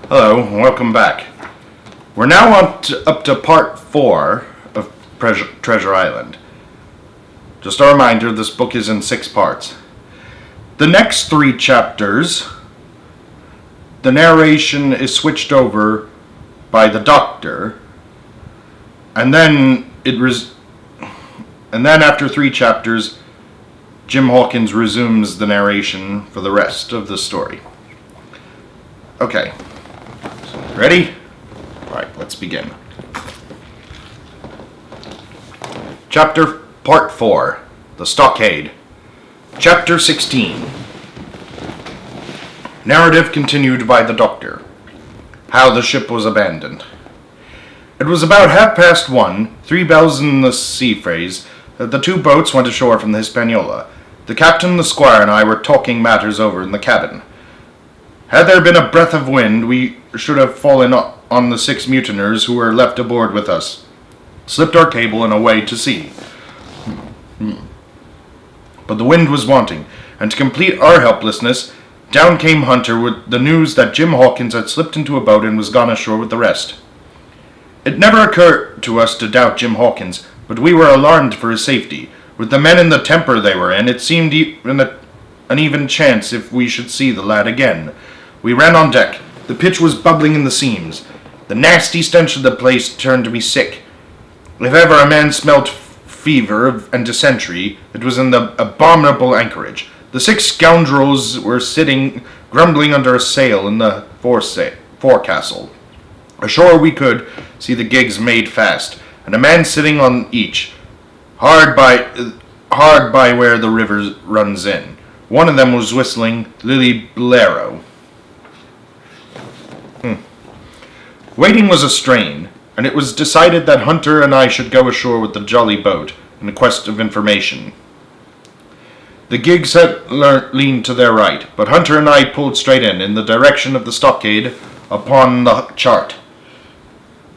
Hello, and welcome back. We're now up to part 4 of Treasure Island. Just a reminder, this book is in 6 parts. The next 3 chapters, the narration is switched over by the Doctor, and then after 3 chapters, Jim Hawkins resumes the narration for the rest of the story. Okay. Ready? Alright, let's begin. Part 4, The Stockade. Chapter 16. Narrative continued by the Doctor. How the ship was abandoned. It was about 1:30, 3 bells in the sea phrase, that the 2 boats went ashore from the Hispaniola. The captain, the squire, and I were talking matters over in the cabin. Had there been a breath of wind, we should have fallen on the 6 mutineers who were left aboard with us, slipped our cable, and away to sea. But the wind was wanting, and to complete our helplessness, down came Hunter with the news that Jim Hawkins had slipped into a boat and was gone ashore with the rest. It never occurred to us to doubt Jim Hawkins, but we were alarmed for his safety. With the men in the temper they were in, it seemed an even chance if we should see the lad again. We ran on deck. The pitch was bubbling in the seams. The nasty stench of the place turned me sick. If ever a man smelt fever and dysentery, it was in the abominable anchorage. The 6 scoundrels were sitting grumbling under a sail in the forecastle. Ashore we could see the gigs made fast, and a man sitting on each, hard by where the river runs in. One of them was whistling Lily Bolero. Waiting was a strain, and it was decided that Hunter and I should go ashore with the jolly boat in quest of information. The gigs had leaned to their right, but Hunter and I pulled straight in the direction of the stockade upon the chart.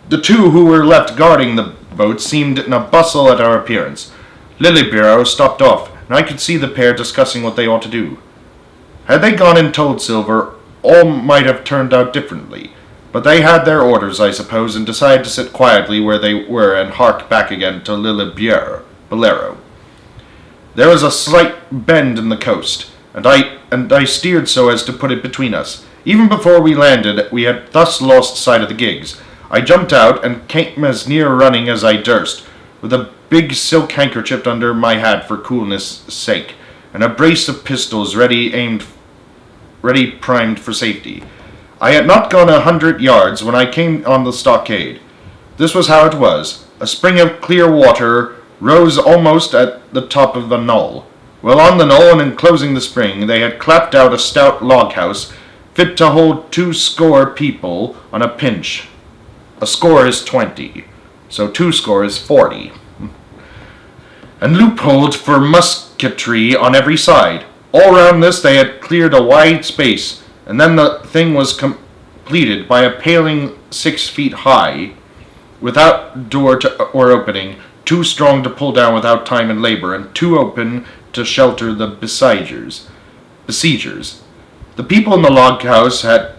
The 2 who were left guarding the boat seemed in a bustle at our appearance. Lilybero stopped off, and I could see the pair discussing what they ought to do. Had they gone and told Silver, all might have turned out differently. But they had their orders, I suppose, and decided to sit quietly where they were and hark back again to Bolero. There was a slight bend in the coast, and I steered so as to put it between us. Even before we landed, we had thus lost sight of the gigs. I jumped out and came as near running as I durst, with a big silk handkerchief under my hat for coolness' sake, and a brace of pistols ready primed for safety. I had not gone 100 yards when I came on the stockade. This was how it was. A spring of clear water rose almost at the top of the knoll. Well, on the knoll and enclosing the spring, they had clapped out a stout log house, fit to hold 20 people on a pinch. A score is 20, so 20 is 40. And loopholed for musketry on every side. All round this they had cleared a wide space, and then the thing was completed by a paling 6 feet high, without door or opening, too strong to pull down without time and labor, and too open to shelter the besiegers. The people in the log house had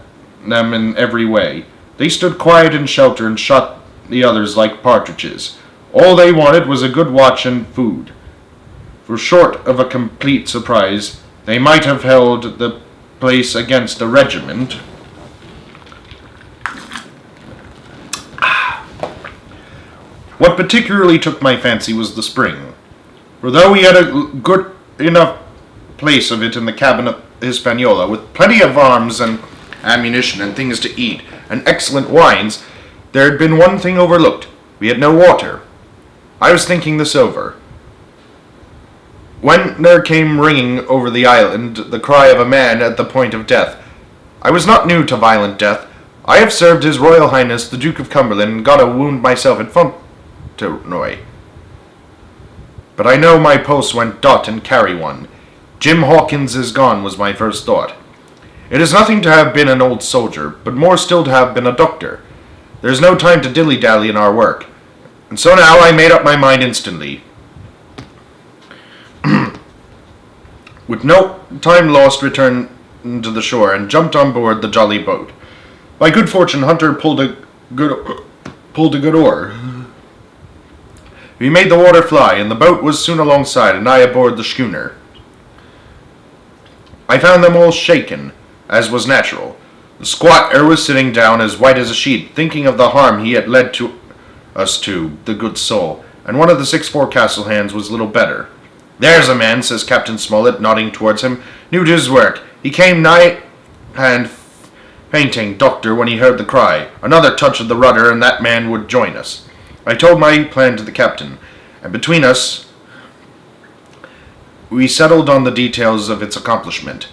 them in every way. They stood quiet in shelter and shot the others like partridges. All they wanted was a good watch and food. For short of a complete surprise, they might have held the place against a regiment. What particularly took my fancy was the spring, for though we had a good enough place of it in the cabin of Hispaniola, with plenty of arms and ammunition and things to eat, and excellent wines, there had been one thing overlooked. We had no water. I was thinking this over, when there came ringing over the island the cry of a man at the point of death. I was not new to violent death. I have served His Royal Highness the Duke of Cumberland and got a wound myself at Fontenoy. But I know my pulse went dot and carry one. Jim Hawkins is gone was my first thought. It is nothing to have been an old soldier, but more still to have been a doctor. There is no time to dilly-dally in our work. And so now I made up my mind instantly. With no time lost, returned to the shore and jumped on board the jolly boat. By good fortune, Hunter pulled a good oar. We made the water fly, and the boat was soon alongside, and I aboard the schooner. I found them all shaken, as was natural. The squatter was sitting down as white as a sheet, thinking of the harm he had led to us to, the good soul, and one of the 6 forecastle hands was little better. "There's a man," says Captain Smollett, nodding towards him, "new to his work. He came nigh hand fainting, doctor, when he heard the cry. Another touch of the rudder, and that man would join us." I told my plan to the captain, and between us we settled on the details of its accomplishment.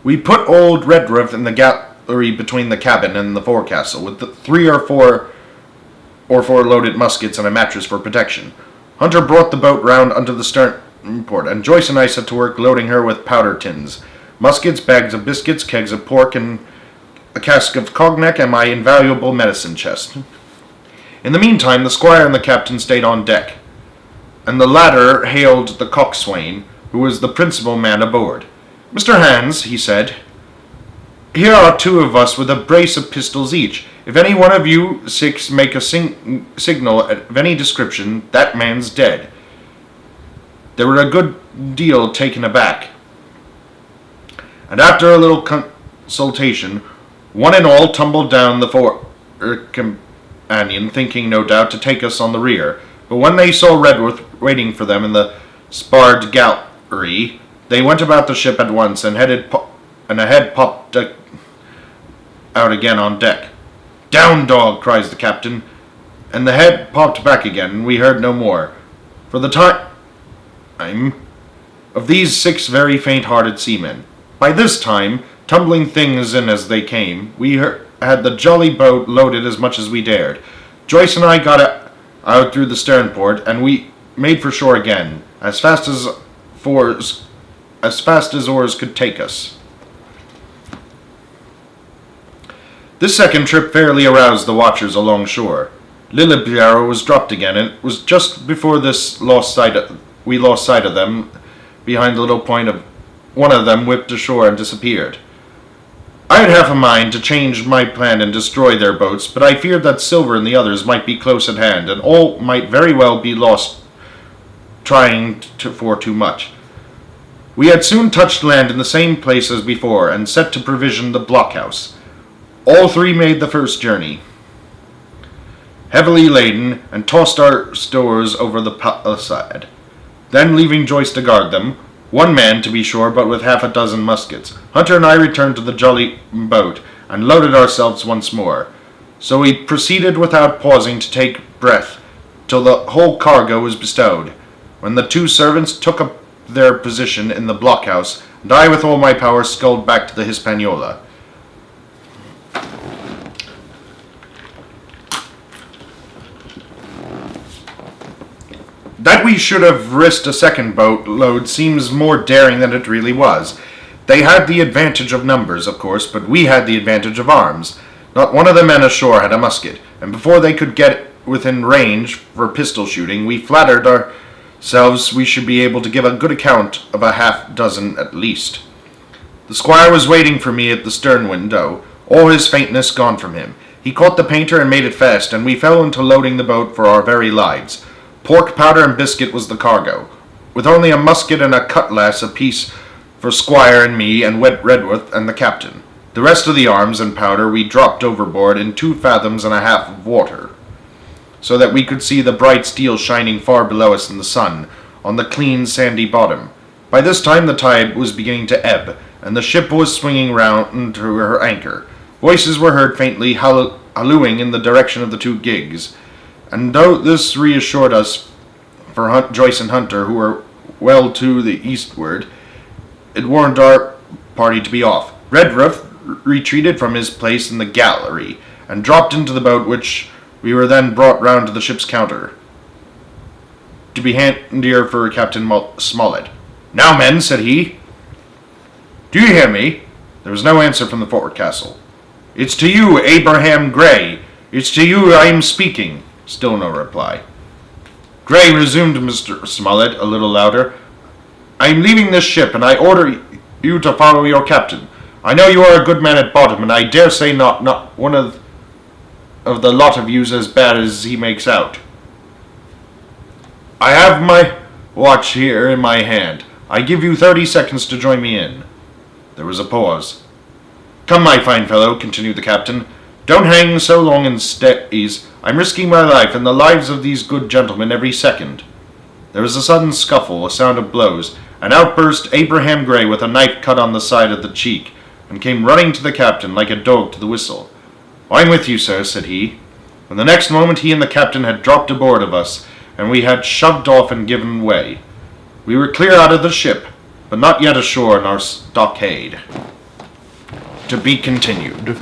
We put old Redruth in the gallery between the cabin and the forecastle, with the 3 or 4 loaded muskets and a mattress for protection. Hunter brought the boat round under the sternport, and Joyce and I set to work loading her with powder tins, muskets, bags of biscuits, kegs of pork, and a cask of cognac, and my invaluable medicine chest. In the meantime, the squire and the captain stayed on deck, and the latter hailed the coxswain, who was the principal man aboard. "Mr. Hans," he said, "here are 2 of us with a brace of pistols each. If any one of you 6 make a signal of any description, that man's dead." They were a good deal taken aback, and after a little consultation, one and all tumbled down the companion, thinking, no doubt, to take us on the rear. But when they saw Redruth waiting for them in the sparred gallery, they went about the ship at once, and a head popped out again on deck. "Down, dog!" cries the captain, and the head popped back again, and we heard no more, for the time, of these 6 very faint-hearted seamen. By this time, tumbling things in as they came, we had the jolly boat loaded as much as we dared. Joyce and I got out through the sternport, and we made for shore again, as fast as oars could take us. This second trip fairly aroused the watchers along shore. Lillibjerg was dropped again, and it was just before this we lost sight of them behind the little point of one of them whipped ashore and disappeared. I had half a mind to change my plan and destroy their boats, but I feared that Silver and the others might be close at hand, and all might very well be lost trying for too much. We had soon touched land in the same place as before, and set to provision the blockhouse. All 3 made the first journey, heavily laden, and tossed our stores over the palisade. Then, leaving Joyce to guard them, 1 man, to be sure, but with half a dozen muskets, Hunter and I returned to the jolly boat, and loaded ourselves once more. So we proceeded without pausing to take breath, till the whole cargo was bestowed, when the 2 servants took up their position in the blockhouse, and I with all my power sculled back to the Hispaniola. That we should have risked a second boat load seems more daring than it really was. They had the advantage of numbers, of course, but we had the advantage of arms. Not one of the men ashore had a musket, and before they could get within range for pistol shooting, we flattered ourselves we should be able to give a good account of a half-dozen at least. The squire was waiting for me at the stern window, all his faintness gone from him. He caught the painter and made it fast, and we fell into loading the boat for our very lives. Pork, powder, and biscuit was the cargo, with only a musket and a cutlass apiece for Squire and me and Redruth and the captain. The rest of the arms and powder we dropped overboard in 2 fathoms and a half of water, so that we could see the bright steel shining far below us in the sun, on the clean sandy bottom. By this time the tide was beginning to ebb, and the ship was swinging round to her anchor. Voices were heard faintly hallooing in the direction of the 2 gigs, and though this reassured us for Joyce and Hunter, who were well to the eastward, it warned our party to be off. Redruth retreated from his place in the gallery, and dropped into the boat, which we were then brought round to the ship's counter, to be handier for Captain Smollett. "Now, men," said he, "do you hear me?" There was no answer from the forecastle. "It's to you, Abraham Gray. It's to you I am speaking." Still no reply. "Gray," resumed Mr. Smollett, a little louder, "I am leaving this ship, and I order you to follow your captain. I know you are a good man at bottom, and I dare say not one of the lot of you's as bad as he makes out. I have my watch here in my hand. I give you 30 seconds to join me in. There was a pause. Come, my fine fellow, continued the captain. Don't hang so long in stays. I'm risking my life and the lives of these good gentlemen every second. There was a sudden scuffle, a sound of blows, and out burst Abraham Gray with a knife cut on the side of the cheek, and came running to the captain like a dog to the whistle. I'm with you, sir, said he. And the next moment he and the captain had dropped aboard of us, and we had shoved off and given way. We were clear out of the ship, but not yet ashore in our stockade. To be continued.